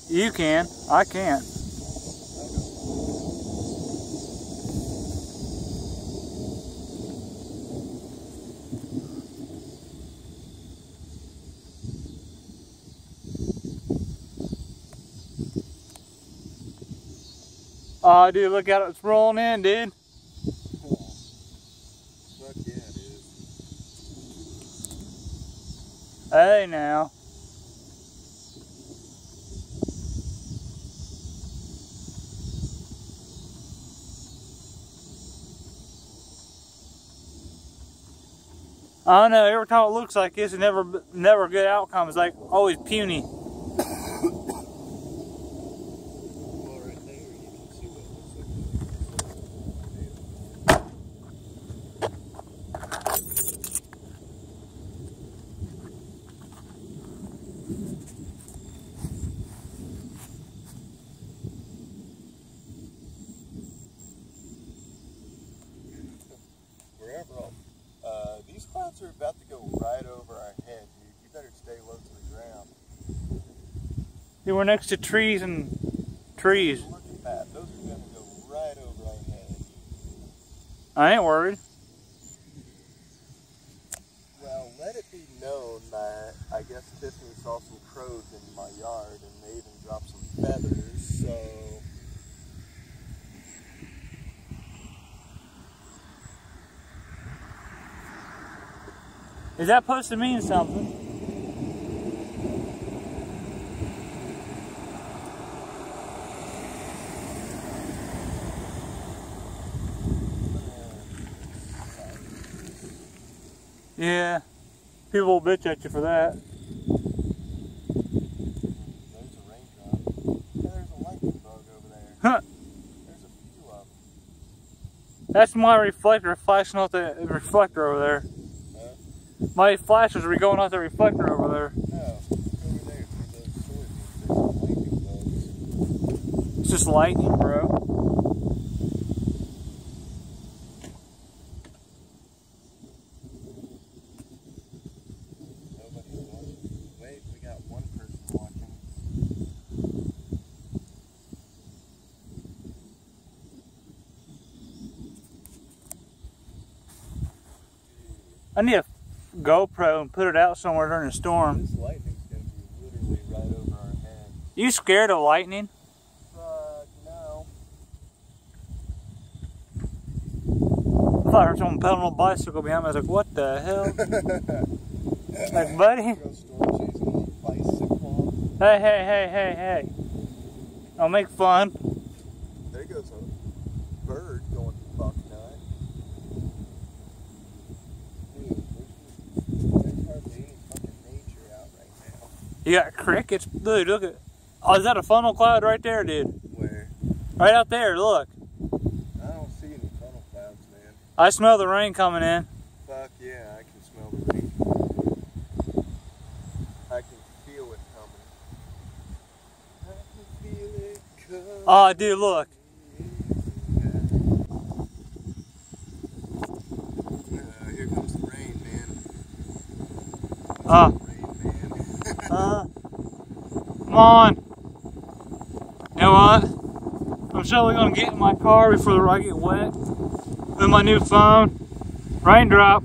You can. I can't. Oh, dude, look at it. It's rolling in, dude. Fuck yeah, it is. Hey, now. I don't know, every time it looks like this, it's never a good outcome. It's like always puny. Well, right there, you can see what it looks like. Wherever these clouds are about to go right over our head, dude. You better stay low to the ground. Yeah, we're next to trees and trees. Look at that. Those are going to go right over our head. I ain't worried. Well, let it be known that I guess Tiffany saw some crows in my yard and they even dropped some feathers, so... Is that supposed to mean something? Yeah, people will bitch at you for that. There's a raindrop. Yeah, there's a lightning bug over there. Huh. There's a few of them. That's my reflector flashing off the reflector over there. Huh? My flashes are going off the reflector over there. No, over there through those soybeans, there's some lightning bugs. It's just lightning, bro. Nobody's watching. Wait, we got one person watching. I need a GoPro and put it out somewhere during a storm. This lightning's going to be literally right over our head. You scared of lightning? No. I thought I heard someone pedaling on a bicycle behind me. I was like, what the hell? Like, buddy? Go storm chasing on a bicycle. Hey. Don't make fun. There goes a bird going buck nut. Dude, there's hardly any fucking nature out right now. You got crickets? Dude, look at... Oh, is that a funnel cloud right there, dude? Where? Right out there, look. I don't see any funnel clouds, man. I smell the rain coming in. Fuck yeah, I can smell the rain. I can feel it coming. I can feel it coming. Oh, dude, look. Here comes the rain, man. Uh, Rain, man. Come on. You know what? I'm surely gonna get in my car before I get wet with my new phone. Raindrop.